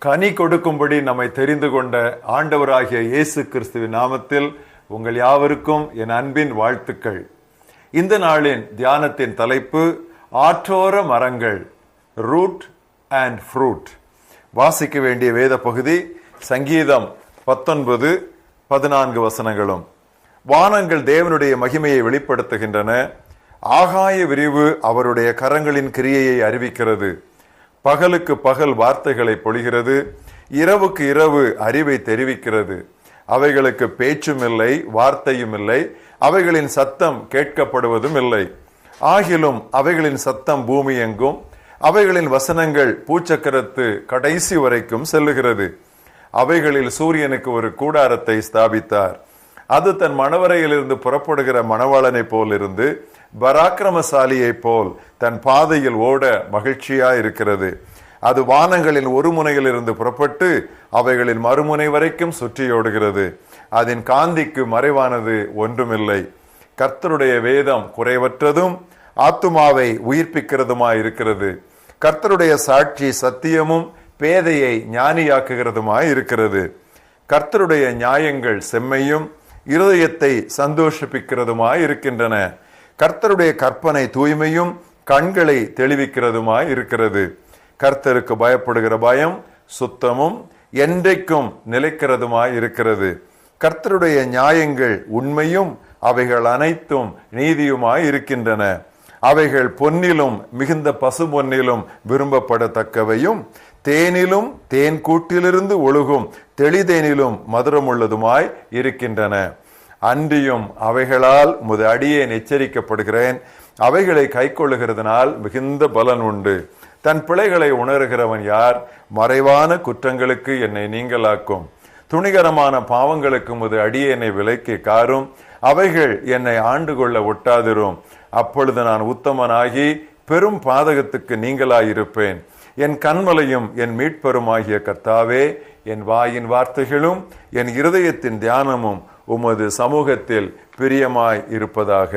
கனி கொடுக்கும்படி நம்மை தெரிந்து கொண்ட ஆண்டவராகிய இயேசு கிறிஸ்துவின் நாமத்தில் உங்கள் யாவருக்கும் என் அன்பின் வாழ்த்துக்கள். இந்த நாளின் தியானத்தின் தலைப்பு ஆற்றோர மரங்கள், ரூட் அண்ட் ஃப்ரூட். வாசிக்க வேண்டிய வேத பகுதி சங்கீதம் 19:14 வசனங்களும். வானங்கள் தேவனுடைய மகிமையை வெளிப்படுத்துகின்றன, ஆகாய விரிவு அவருடைய கரங்களின் கிரியையை அறிவிக்கிறது. பகலுக்கு பகல் வார்த்தைகளை பொழிகிறது, இரவுக்கு இரவு அறிவை தெரிவிக்கிறது. அவைகளுக்கு பேச்சும் இல்லை, வார்த்தையும் இல்லை, அவைகளின் சத்தம் கேட்கப்படுவதும் இல்லை. ஆகிலும் அவைகளின் சத்தம் பூமி எங்கும், அவைகளின் வசனங்கள் பூச்சக்கரத்து கடைசி வரைக்கும் செல்லுகிறது. அவைகளில் சூரியனுக்கு ஒரு கூடாரத்தை ஸ்தாபித்தார். அது தன் மணவரையிலிருந்து புறப்படுகிற மணவாளனை போல் இருந்து பராக்கிரமசாலியை போல் தன் பாதையில் ஓட மகிழ்ச்சியாய் இருக்கிறது. அது வானங்களின் ஒரு முனையில் இருந்து புறப்பட்டு அவைகளின் மறுமுனை வரைக்கும் சுற்றியோடுகிறது. அதன் காந்திக்கு மறைவானது ஒன்றுமில்லை. கர்த்தருடைய வேதம் குறைவற்றதும் ஆத்துமாவை உயிர்ப்பிக்கிறதுமாய் இருக்கிறது. கர்த்தருடைய சாட்சி சத்தியமும் பேதையை ஞானியாக்குகிறதுமாய் இருக்கிறது. கர்த்தருடைய நியாயங்கள் செம்மையும் இருதயத்தை சந்தோஷிப்பிக்கிறதுமாய் இருக்கின்றன. கர்த்தருடைய கற்பனை தூய்மையும் கண்களை தெளிவிக்கிறதுமாய் இருக்கிறது. கர்த்தருக்கு பயப்படுகிற பயம் சுத்தமும் என்றைக்கும் நிலைக்கிறதுமாய் இருக்கிறது. கர்த்தருடைய நியாயங்கள் உண்மையும் அவைகள் அனைத்தும் நீதியுமாய் இருக்கின்றன. அவைகள் பொன்னிலும் மிகுந்த பசு பொன்னிலும் விரும்பப்படத்தக்கவையும் தேனிலும் தேன் கூட்டிலிருந்து ஒழுகும் தெளிதேனிலும் மதுரமுள்ளதுமாய் இருக்கின்றன. அன்றியும் அவைகளால் முது அடியேன் எச்சரிக்கப்படுகிறேன், அவைகளை கைக்கொள்ளுகிறதுனால் மிகுந்த பலன் உண்டு. தன் பிழைகளை உணர்கிறவன் யார்? மறைவான குற்றங்களுக்கு என்னை நீங்களாக்கும். துணிகரமான பாவங்களுக்கு முது அடியேனை விலைக்கு காரும், அவைகள் என்னை ஆண்டு கொள்ள ஒட்டாதிரும். அப்பொழுது நான் உத்தமனாகி பெரும் பாதகத்துக்கு நீங்களாயிருப்பேன். என் கண்மலையும் என் மீட்பெருமாகிய கர்த்தாவே, என் வாயின் வார்த்தைகளும் என் இருதயத்தின் தியானமும் உமது சமூகத்தில் பிரியமாய் இருப்பதாக.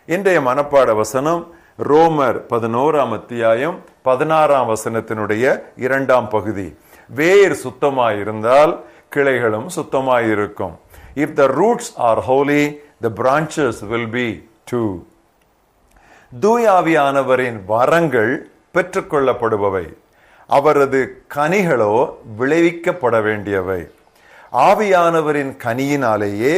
இன்றைய மனப்பாட வசனம் ரோமர் 11:16 வசனத்தினுடைய 2ஆம் பகுதி. வேர் சுத்தமாயிருந்தால் கிளைகளும் சுத்தமாயிருக்கும். If the roots are holy, the branches will be too. தூயாவியானவரின் வரங்கள் பெற்றுக்கொள்ளப்படுபவை, அவரது கனிகளோ விளைவிக்கப்பட வேண்டியவை. ஆவியானவரின் கனியினாலேயே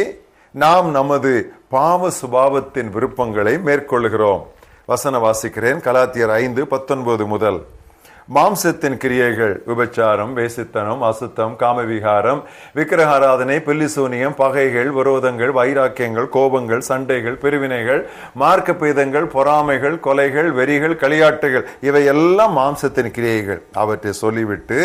நாம் நமது பாவ சுபாவத்தின் விருப்பங்களை மேற்கொள்கிறோம். வசன வாசிக்கிறேன். கலாத்தியர் 5:19 முதல். மாம்சத்தின் கிரியைகள் விபச்சாரம், வேசித்தனம், அசுத்தம், காமவிகாரம், விக்கிரகாராதனை, பில்லிசூனியம், பகைகள், விரோதங்கள், வைராக்கியங்கள், கோபங்கள், சண்டைகள், பிரிவினைகள், மார்க்க பேதங்கள், பொறாமைகள், கொலைகள், வெறிகள், களியாட்டுகள், இவையெல்லாம் மாம்சத்தின் கிரியைகள். அவற்றை சொல்லிவிட்டு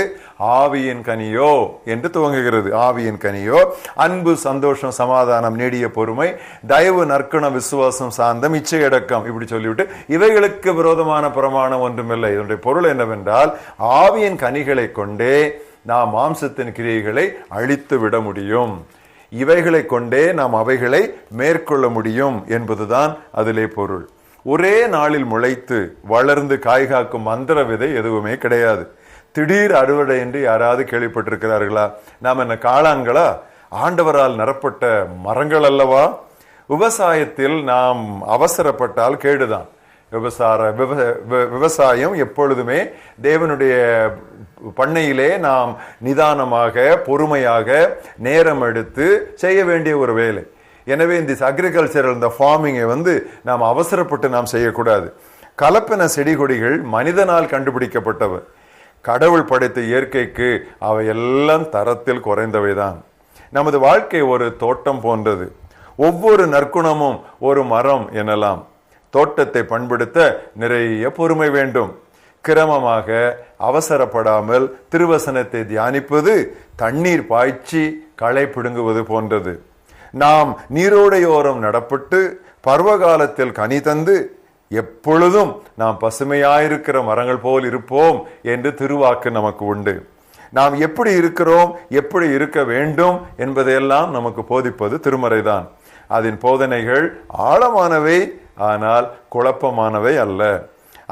ஆவியின் கனியோ என்று துவங்குகிறது. ஆவியின் கனியோ அன்பு, சந்தோஷம், சமாதானம், நீடிய பொறுமை, தயவு, நற்குணம், விசுவாசம், சாந்தம், இச்சையடக்கம், இப்படி சொல்லிவிட்டு இவைகளுக்கு விரோதமான பிரமாணம் ஒன்றுமில்லை. இதனுடைய பொருள் என்னவென்றால், ஆவியின் கனிகளை கொண்டே நாம் மாம்சத்தின் கிரியைகளை அழித்து விட முடியும். இவைகளை கொண்டே நாம் அவைகளை மேற்கொள்ள முடியும் என்பதுதான் அதிலே பொருள். ஒரே நாளில் முளைத்து வளர்ந்து காய்காக்கும் மந்திர விதை எதுவுமே கிடையாது. திடீர் அறுவடை என்று யாராவது கேள்விப்பட்டிருக்கிறார்களா? நாம் என்ன காளான்களா? ஆண்டவரால் நிரப்பட்ட மரங்கள் அல்லவா? விவசாயத்தில் நாம் அவசரப்பட்டால் கேடுதான். விவசாயம் எப்பொழுதுமே தேவனுடைய பண்ணையிலே நாம் நிதானமாக, பொறுமையாக, நேரம் எடுத்து செய்ய வேண்டிய ஒரு வேலை. எனவே இந்த அக்ரிகல்ச்சரல், இந்த ஃபார்மிங்கை நாம் அவசரப்பட்டு நாம் செய்யக்கூடாது. கலப்பின செடி கொடிகள் மனிதனால் கண்டுபிடிக்கப்பட்டவை. கடவுள் படைத்த இயற்கைக்கு அவையெல்லாம் தரத்தில் குறைந்தவைதான். நமது வாழ்க்கை ஒரு தோட்டம் போன்றது. ஒவ்வொரு நற்குணமும் ஒரு மரம் எனலாம். தோட்டத்தை பண்படுத்த நிறைய பொறுமை வேண்டும். கிரமமாக, அவசரப்படாமல் திருவசனத்தை தியானிப்பது தண்ணீர் பாய்ச்சி களை பிடுங்குவது போன்றது. நாம் நீரோடையோரம் நடப்பட்டு பருவகாலத்தில் கனி தந்து எப்பொழுதும் நாம் பசுமையாயிருக்கிற மரங்கள் போல் இருப்போம் என்று திருவாக்கு நமக்கு உண்டு. நாம் எப்படி இருக்கிறோம், எப்படி இருக்க வேண்டும் என்பதையெல்லாம் நமக்கு போதிப்பது திருமறைதான். அதன் போதனைகள் ஆழமானவை, ஆனால் குழப்பமானவை அல்ல.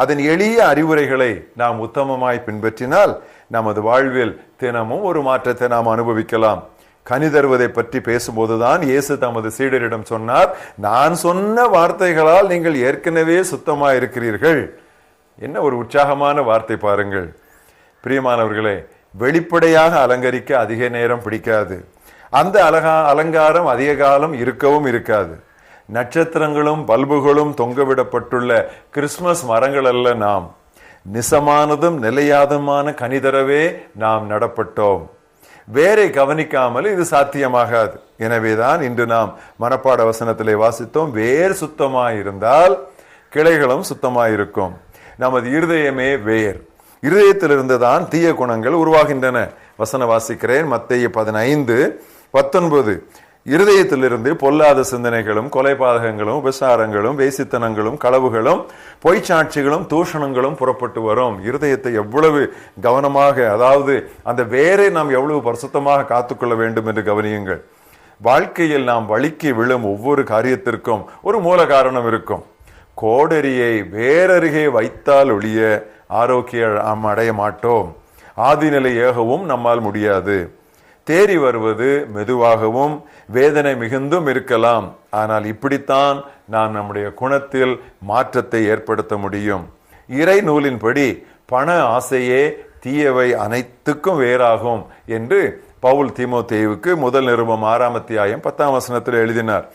அதன் எளிய அறிவுரைகளை நாம் உத்தமமாய் பின்பற்றினால் நமது வாழ்வில் தினமும் ஒரு மாற்றத்தை நாம் அனுபவிக்கலாம். கனி தருவதை பற்றி பேசும்போதுதான் இயேசு தமது சீடரிடம் சொன்னார், நான் சொன்ன வார்த்தைகளால் நீங்கள் ஏற்கனவே சுத்தமாக இருக்கிறீர்கள். என்ன ஒரு உற்சாகமான வார்த்தை பாருங்கள். பிரியமானவர்களே, வெளிப்படையாக அலங்கரிக்க அதிக நேரம் பிடிக்காது. அந்த அலங்காரம் அதிக காலம் இருக்கவும் இருக்காது. நட்சத்திரங்களும் பல்புகளும் தொங்கவிடப்பட்டுள்ள கிறிஸ்துமஸ் மரங்கள் அல்ல நாம். நிசமானதும் நிலையாதமான கனிதரவே நாம் நடப்பட்டோம். வேரை கவனிக்காமல் இது சாத்தியமாகாது. எனவேதான் இன்று நாம் மனப்பாட வசனத்திலே வாசித்தோம், வேர் சுத்தமாயிருந்தால் கிளைகளும் சுத்தமாயிருக்கும். நமது இருதயமே வேர். இருதயத்திலிருந்து தான் தீய குணங்கள் உருவாகின்றன. வசனம் வாசிக்கிறேன், மத்தேயு 15:19. இருதயத்திலிருந்து பொல்லாத சிந்தனைகளும், கொலைபாதகங்களும், உபசாரங்களும், வேசித்தனங்களும், களவுகளும், பொய்ச்சாட்சிகளும், தூஷணங்களும் புறப்பட்டு வரும். இருதயத்தை எவ்வளவு கவனமாக, அதாவது அந்த வேரை நாம் எவ்வளவு பரிசுத்தமாக காத்துக்கொள்ள வேண்டும் என்று கவனியுங்கள். வாழ்க்கையில் நாம் வழுக்கி விழும் ஒவ்வொரு காரியத்திற்கும் ஒரு மூல காரணம் இருக்கும். கோடரியை வேரருகே வைத்தால் ஒழிய ஆரோக்கியம் அடைய மாட்டோம். ஆதிநிலை ஏகவும் நம்மால் முடியாது. தேறி வருவது மெதுவாகவும் வேதனை மிகுந்தும் இருக்கலாம். ஆனால் இப்படித்தான் நாம் நம்முடைய குணத்தில் மாற்றத்தை ஏற்படுத்த முடியும். இறை நூலின்படி பண ஆசையே தீயவை அனைத்துக்கும் வேறாகும் என்று பவுல் தீமோத்தேயுவுக்கு முதல் நிருபம் 6:10 எழுதினார்.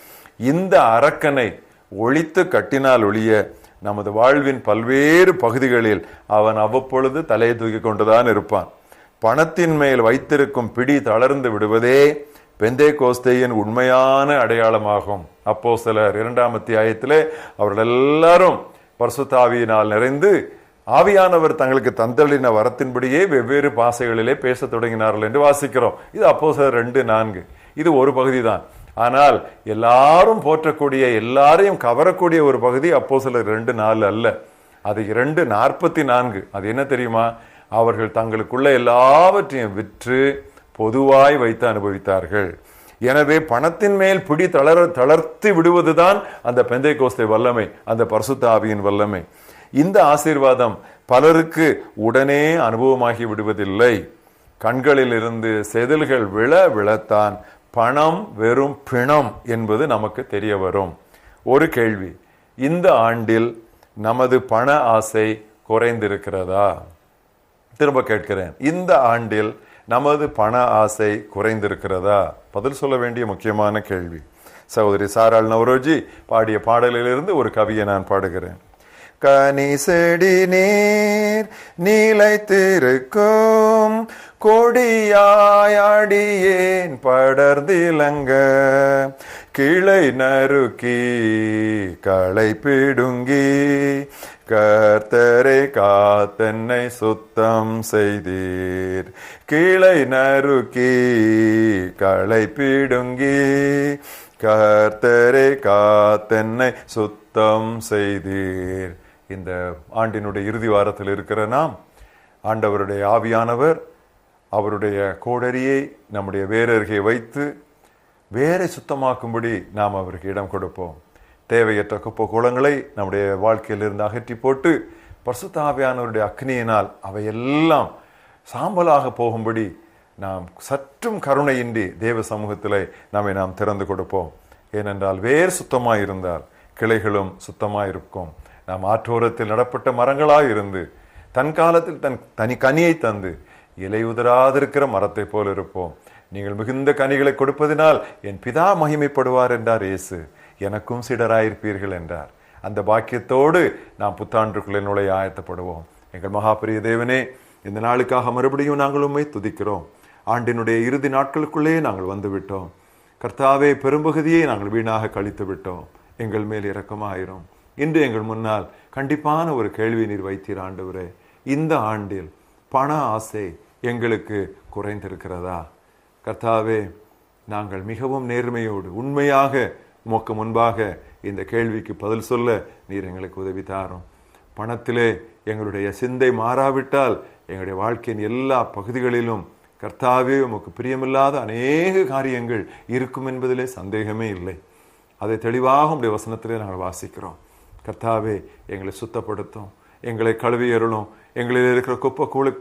இந்த அரக்கனை ஒழித்து கட்டினால் ஒழிய நமது வாழ்வின் பல்வேறு பகுதிகளில் அவன் அவ்வப்பொழுது தலையை தூக்கி கொண்டுதான் இருப்பான். பணத்தின் மேல் வைத்திருக்கும் பிடி தளர்ந்து விடுவதே பெந்தேகோஸ்தேயின் உண்மையான அடையாளமாகும். அப்போஸ்தலர் 2 அவர்கள் எல்லாரும் பரிசுத்த ஆவியினால் நிறைந்து ஆவியானவர் தங்களுக்கு தந்தளின வரத்தின்படியே வெவ்வேறு பாஷைகளிலே பேச தொடங்கினார்கள் என்று வாசிக்கிறோம். இது அப்போஸ்தலர் 2:4. இது ஒரு பகுதி தான். ஆனால் எல்லாரும் போற்றக்கூடிய, எல்லாரையும் கவரக்கூடிய ஒரு பகுதி அப்போஸ்தலர் 2:4 அல்ல, அது 2:44. அது என்ன தெரியுமா? அவர்கள் தங்களுக்குள்ள எல்லாவற்றையும் விற்று பொதுவாய் வைத்து அனுபவித்தார்கள். எனவே பணத்தின் மேல் பிடி தளர்த்தி விடுவதுதான் அந்த பெந்தேகோஸ்தே வல்லமை, அந்த பரிசுத்த ஆவியின் வல்லமை. இந்த ஆசீர்வாதம் பலருக்கு உடனே அனுபவமாகி விடுவதில்லை. கண்களில் இருந்து செதில்கள் விழத்தான் பணம் வெறும் பிணம் என்பது நமக்கு தெரிய வரும். ஒரு கேள்வி, இந்த ஆண்டில் நமது பண ஆசை குறைந்திருக்கிறதா? திரும்ப கேட்கிறேன், இந்த ஆண்டில் நமது பண ஆசை குறைந்திருக்கிறதா? பதில் சொல்ல வேண்டிய முக்கியமான கேள்வி. சகோதரி சாராள் நவரோஜி பாடிய பாடலிலிருந்து ஒரு கவியை நான் பாடுகிறேன். கனி செடி நீர் நீலைத்திருக்கும் கொடியாயடியேன் படர்ந்திலங்க கிளை நறுக்கி களை பிடுங்கி கர்த்தரை காத்தென்னை சுத்தம் செய்தீர். கிளை நறுக்கி களை பிடுங்கி கர்த்தரை காத்தென்னை சுத்தம் செய்தீர். இந்த ஆண்டினுடைய இறுதி வாரத்தில் இருக்கிற நாம் ஆண்டவருடைய ஆவியானவர் அவருடைய கோடரியை நம்முடைய வேரருகே வைத்து வேரை சுத்தமாக்கும்படி நாம் அவருக்கு இடம் கொடுப்போம். தேவையற்ற குப்பை கூலங்களை நம்முடைய வாழ்க்கையிலிருந்து அகற்றி போட்டு பரிசுத்த ஆவியானவருடைய அக்னியினால் அவையெல்லாம் சாம்பலாக போகும்படி நாம் சற்றும் கருணையின்றி தேவ சமூகத்திலே நாம் திறந்து கொடுப்போம். ஏனென்றால் வேர் சுத்தமாய் இருந்தால் கிளைகளும் சுத்தமாய் இருக்கும். நாம் ஆற்றோரத்தில் நடப்பட்ட மரங்களாய் இருந்து தன் காலத்தில் தனி கனியை தந்து இலை உதராதிருக்கிற மரத்தை போல இருப்போம். நீங்கள் மிகுந்த கனிகளை கொடுப்பதினால் என் பிதா மகிமைப்படுவார் என்றார் இயேசு. எனக்கும் சீடராயிருப்பீர்கள் என்றார். அந்த பாக்கியத்தோடு நாம் புத்தாண்டுக்குள்ளே நுழைய ஆயத்தப்படுவோம். எங்கள் மகாபெரிய தேவனே, இந்த நாளுக்காக மறுபடியும் நாங்கள் உம்மை துதிக்கிறோம். ஆண்டினுடைய இறுதி நாட்களுக்குள்ளே நாங்கள் வந்துவிட்டோம். கர்த்தாவே, பெரும்பகுதியை நாங்கள் வீணாக கழித்து விட்டோம். எங்கள் மேல் இரக்கமாயிரும். இன்று எங்கள் முன்னால் கண்டிப்பான ஒரு கேள்வி நீர் வைத்தீர் ஆண்டவரே. இந்த ஆண்டில் பண ஆசை எங்களுக்கு குறைந்திருக்கிறதா? கர்த்தாவே, நாங்கள் மிகவும் நேர்மையோடு உண்மையாக உமக்கு முன்பாக இந்த கேள்விக்கு பதில் சொல்ல நீர் எங்களுக்கு உதவி தாரும். பணத்திலே எங்களுடைய சிந்தை மாறாவிட்டால் எங்களுடைய வாழ்க்கையின் எல்லா பகுதிகளிலும் கர்த்தாவே உமக்கு பிரியமில்லாத அநேக காரியங்கள் இருக்கும் என்பதிலே சந்தேகமே இல்லை. அதை தெளிவாக உடைய வசனத்திலே நாங்கள் வாசிக்கிறோம். கர்த்தாவே, எங்களை சுத்தப்படுத்தும், எங்களை கழுவி அருளும், எங்களில் இருக்கிற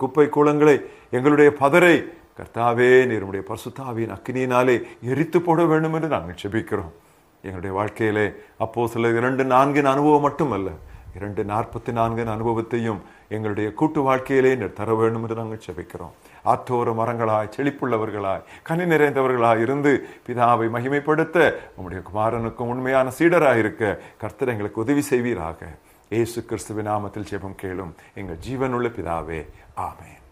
குப்பை கூலங்களை, எங்களுடைய பதரை கர்த்தாவே நீருடைய பரிசுத்தாவியின் அக்கினியினாலே எரித்து போட வேண்டும் என்று நாங்கள் ஜெபிக்கிறோம். எங்களுடைய வாழ்க்கையிலே அப்போஸ்தலர் 2:4 அனுபவம் மட்டுமல்ல, 2:44 அனுபவத்தையும் எங்களுடைய கூட்டு வாழ்க்கையிலே தர வேண்டும் என்று நாங்கள் ஜெபிக்கிறோம். ஆத்தோர மரங்களாய், செழிப்புள்ளவர்களாய், கனி நிறைந்தவர்களாய் இருந்து பிதாவை மகிமைப்படுத்த உம்முடைய குமாரனுக்கும் உண்மையான சீடராய் இருக்க கர்த்தர் எங்களுக்கு உதவி செய்வீராக. இயேசு கிறிஸ்துவின் நாமத்தில் ஜெபம் கேளும் எங்கள் ஜீவனுள்ள பிதாவே, ஆமென்.